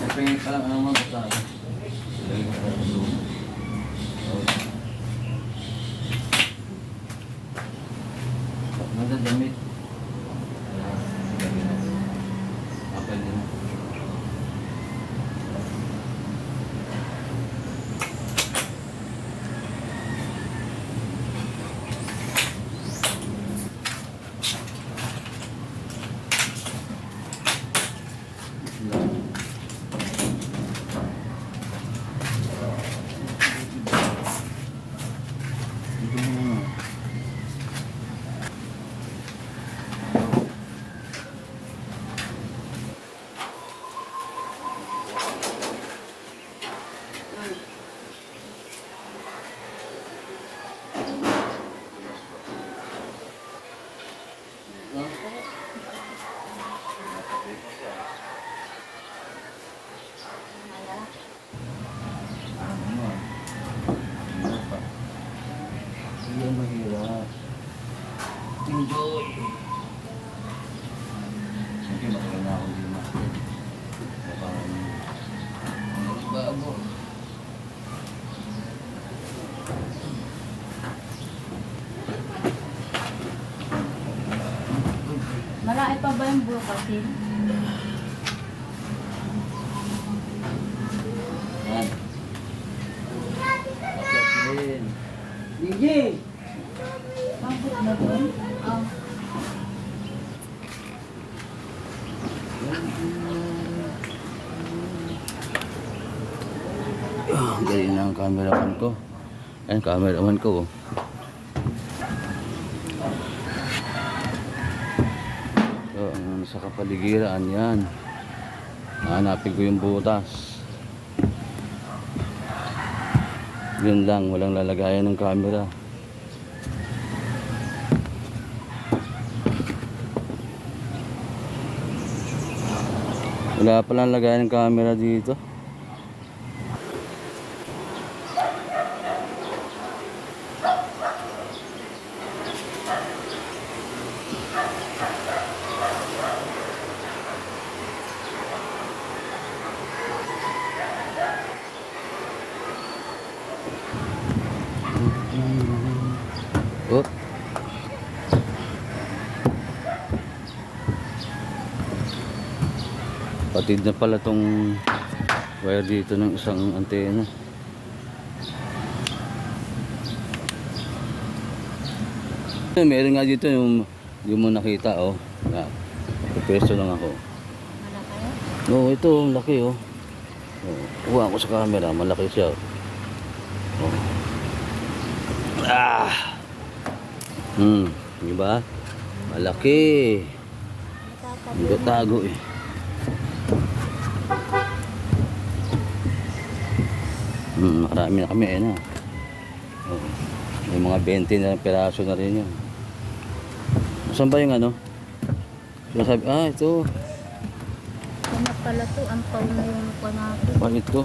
Pingin ka lang, ano mo basta. Nagdadamit. Apel din. Hindi mahirap. Enjoy. Siyempre matagal na ako hindi master. Parang bago. Marami pa ba yung bukasin? Yan. Kapit. DJ! Mabot na doon? Galing na ang cameraman ko. Ayan, cameraman ko. So, sa kapaligiran, yan. Hanapin ko yung butas. Yun lang, walang lalagayan ng camera. Wala palang lagayan ng camera dito. Oh. Patid na pala tong wire dito ng isang antena. Meron nga dito yung mo nakita, oh. Na, peso lang ako. Malaki? Oo, ito ang laki, oh. Kuha ko sa camera, malaki siya. Oh. Diba? Malaki. Hindi tago eh. Marami na kami eh na. Oh. May mga 20 na piraso na rin yun. Saan ba yung ano? Sinasabi, ito. Ano pala to? Ang paw na yung panako. Bakit ito?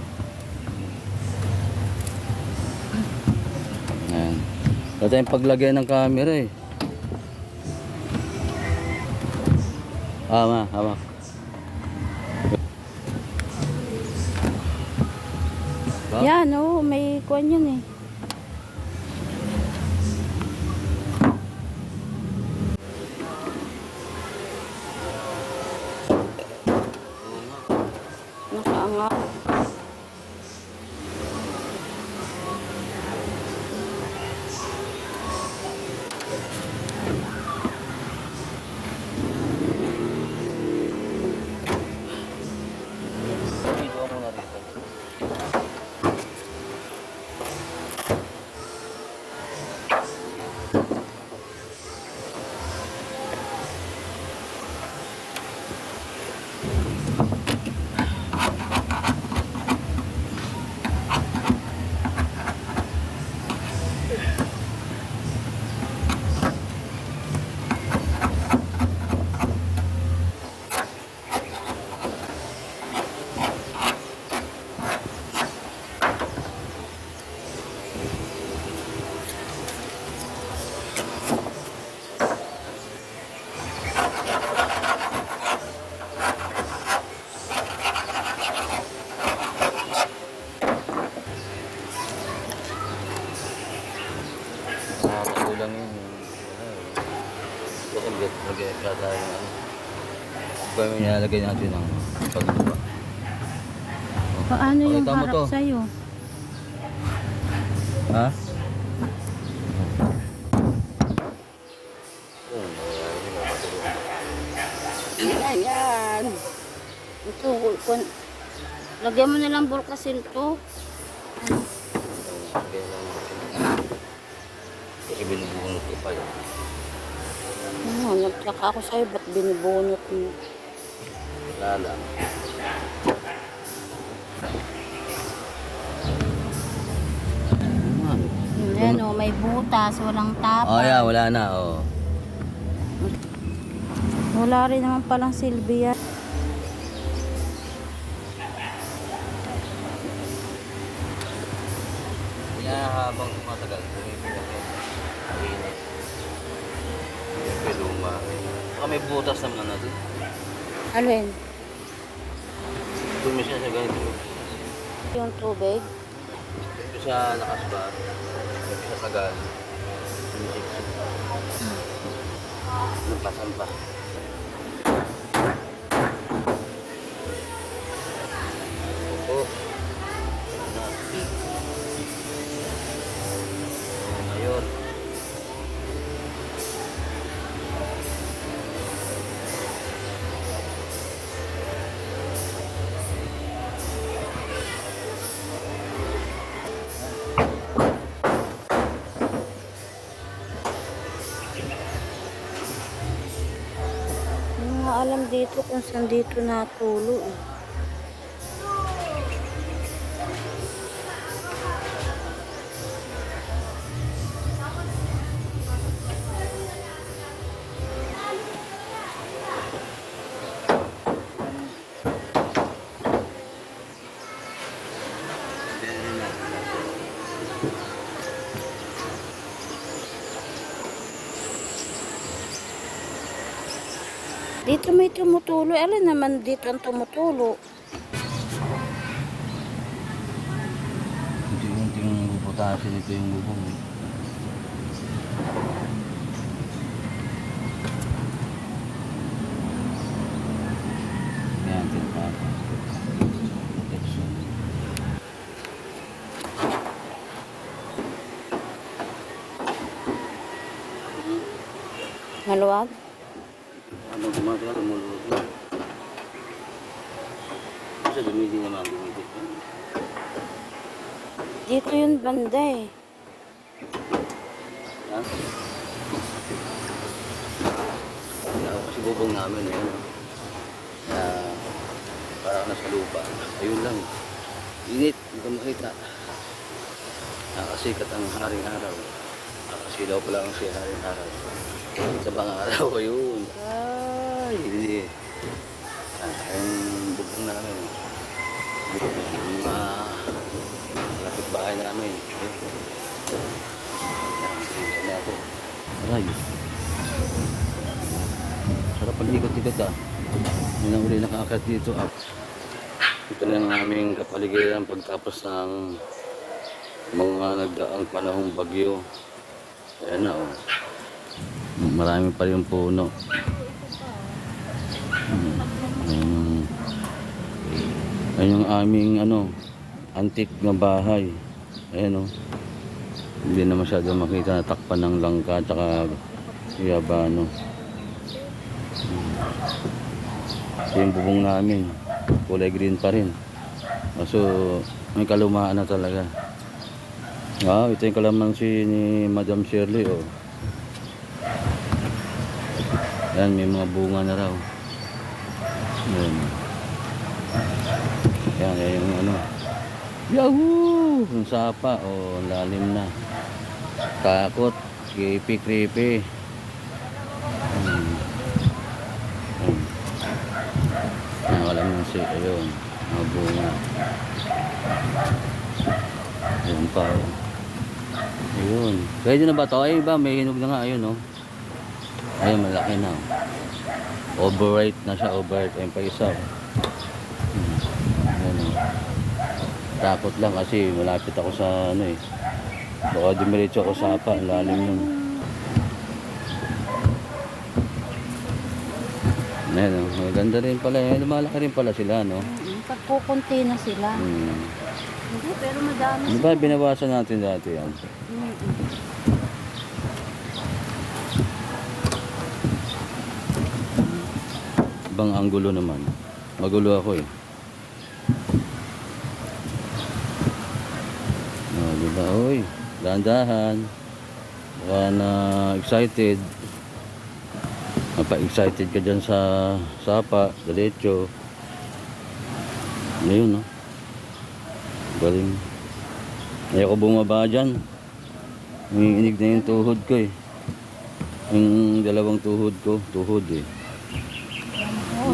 Ayan. Wala tayong paglagay ng camera eh. Hawak. Yan, oh, may kuwan yun eh. Nakaangat. kami nilalagay natin ng paglupa. Paano yung Pakita mo harap to. sa'yo? Ha? Yan, yan. Ito, lagyan mo na lang bulkasil to. Kasi binubunot ko pa yun. Nagtaka ako sa'yo, ba't binubunot mo? Wala lang. Yan o, may butas, walang tapa. Oh, yeah, wala na. Oh. Wala rin naman palang silbi yan. Kaya habang tumatagal, tumibigat yun. Mainit. Siyempre luma. Baka may butas naman natin. Alin? Dumi siya sa ganito. Yung tubig? Dumi siya nakasbar. Dumi siya tagal. Sumisip-sip. Nampasan pa. Oo. Ayun. Hindi nga alam dito kung saan dito natulo eh. Dito may tumutulo. Alin naman dito ang tumutulo? Unti-unting bubutasin ito yung bubong. Yan, tinatapos. Protection. Maluwag? Ano gumagawa, lumulog na. Kasi dumidi naman, dumidi. Dito yung banda eh. Ha? Kaya kasi bubong namin eh. Na parang nasa lupa. Ayun lang. Init, hindi ko makita. Nakasikat ang haring araw. Nakasilaw pa lang siya haring araw. Sa bang araw, ayun. Ay, hindi. Yung bubong namin. Yung lapit bahay namin. Yan ako. Aray. Sarap pag-ikot-ikot ah. Yun ang uli nakaakyat dito ah. Ito na ang aming kapaligiran pagtapos ng mga nagdaang panahong bagyo. Ayan na oh. Marami pa yung puno. Ayun yung aming ano, antique na bahay. Ayan oh. Hindi na masyado makita, natakpan ng langka at saka yabano. Ito yung bubong namin. Kulay green pa rin. Kaso may kalumaan na talaga. Wow, ito yung kalamansi ni Madam Shirley oh. Yan, may mga bunga na raw. Yan. Yan, yan yung ano. Yahoo! Yung sapa, oh, lalim na. Takot, creepy. Alam mo si, ayun, mga bunga. Ayun pa, oh. Ayun. Pwede na ba ito? Ay, ba, may hinog na nga, ayun, oh. Ayun, malaki na. Overripe na siya, overripe. Ayun pa isa. Ayun, oh. Takot lang kasi malapit ako sa ano eh. Baka dumiretso ako sa apa, lalim yun. Ayan, oh. Maganda rin pala. Lumalaki rin pala sila, no? Pagkukunti na sila. Hmm. Hindi, pero madami Di ba binawasan natin dati yan? Ibang anggulo naman. Magulo ako eh. Oh, diba? Uy, dahan-dahan. Baka na excited. Mapa-excited ka dyan sa sapa, diretso. Ayun, no? Galing. Ayoko bumaba dyan. Umiinig na yung tuhod ko eh. Yung dalawang tuhod ko, tuhod eh.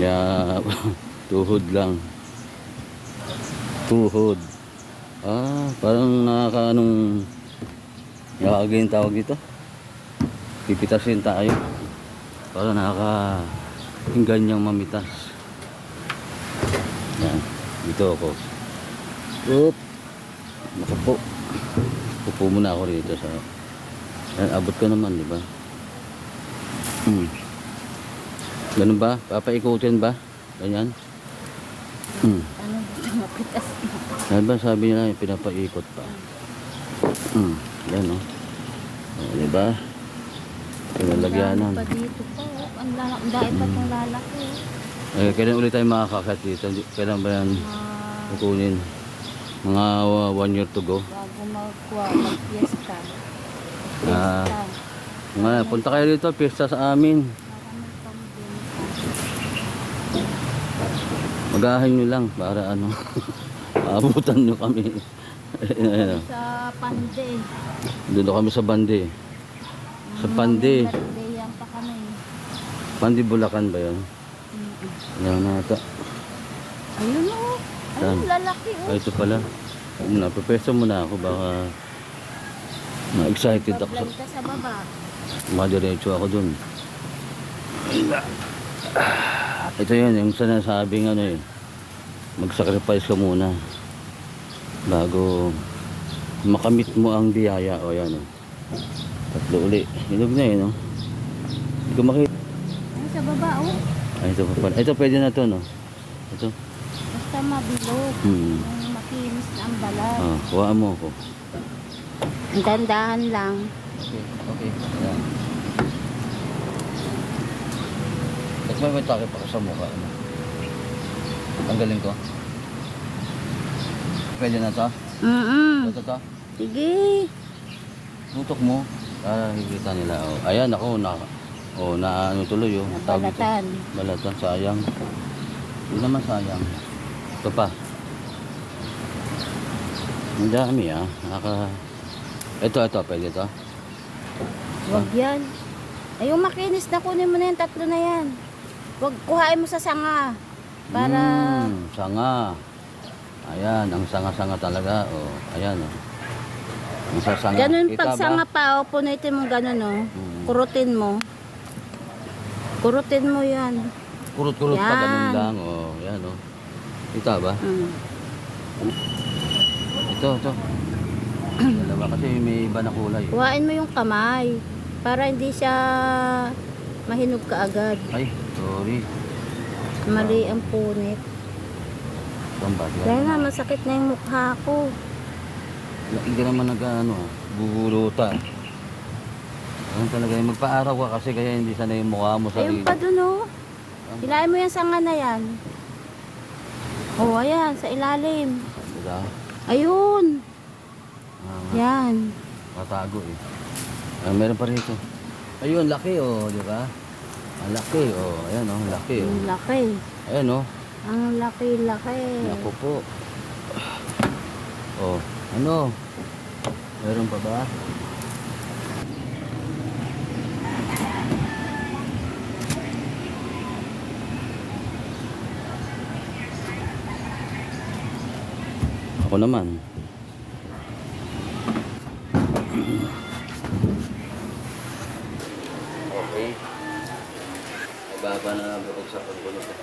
Kaya, tuhod lang. Tuhod. Ah, parang nakaka-anong nakakagay yung tawag dito. Pipitasin tayo. Parang nakaka-yung ganyang mamitas. Yan. Dito ako. Oop. Nakapo. Pupo muna ako rito sa... Yan, abot ko naman, di ba? Ganun ba? Papaikutin ba? Ganyan? Ano gusto mapitas na? Sabi ba, sabi nila, pinapaikot pa. Yan, no? O, di ba? Pinalagyanan. Pa dito pa. Ang dahil pa itong lalaki. Kailan ulit tayo makakakat dito? Kailan ba yan kukunin? Mga 1 year to go? Bago mag-fiesta. Ah, punta kayo dito, pista sa amin. Magahan nyo lang para ano, aabutan nyo kami. Sa Pande. Doon kami sa Bande. Sa Pande. Yan pa kami. Pande Bulacan ba yun? Yan nata. Ayun o. Saan? Ayun, lalaki o. Ay, ito pala. Napapesto muna ako, baka ma-excited ako. Vlog ka sa baba. Madiretso ako dun. Ito yun, yung sinasabing ano eh, mag-sacrifice ka muna bago makamit mo ang biyaya. O yan o. Tatlo uli. Hinog na yun o. Hindi ko makita. Ay, sa baba o. Ay, ito pa pala. Ito pwede na to, no? Ito. Basta mabilog. Yung makinis na ang balat. Ah, kuhaan mo ako. Ang dandahan lang. Okay, okay. Ayan. Ba't may takip ako sa mukha? Ano? Tanggalin ko. Pwede na to? Ito to? Sige. Tutok mo. Para higita nila. Oh. Ayan ako. Na ano tuloy. Oh. Tawag dito. Nabalatan. Balatan. Sayang. Hindi naman sayang. Ito pa. Ang dami ah. Ito. Pwede to? Huwag yan. Ay, yung makinis na kunin mo na yung tatlo na yan. Huwag kuhain mo sa sanga. Para... Sanga. Ayan, ang sanga-sanga talaga. Oh, ayan oh. Ang sasanga. Ganun Kita pag ba? sanga pa, o punitin mo ganun o. Kurutin mo. Kurutin mo yan. Kurut-kurut pa, Yan. ganun lang. Oh, ayan oh. Kita ba? Ito. Dalawa kasi may iba na kulay. Kuhain mo yung kamay. Para hindi siya mahinog ka agad. Ay, sorry. Mali ang punit. Saan ba? Dahil nga masakit na yung mukha ko. Hindi naman bubulutan. Ayan talaga yung magpa-araw ka kasi kaya hindi sana yung mukha mo sa Ayun pa dun o. Hilahin mo yung sanga na yan. O, ayan, sa ilalim. Diba? Ayun. Yan. Matago eh. Meron pa rito. Ayun, laki oh, di ba? Ang laki oh, ayan oh, laki oh. Ang laki. Ayan oh. Ang laki-laki. Naku po. Oh, ano? Meron pa ba? Ako naman. Okay. Baba na bukog sa pagbulo ko.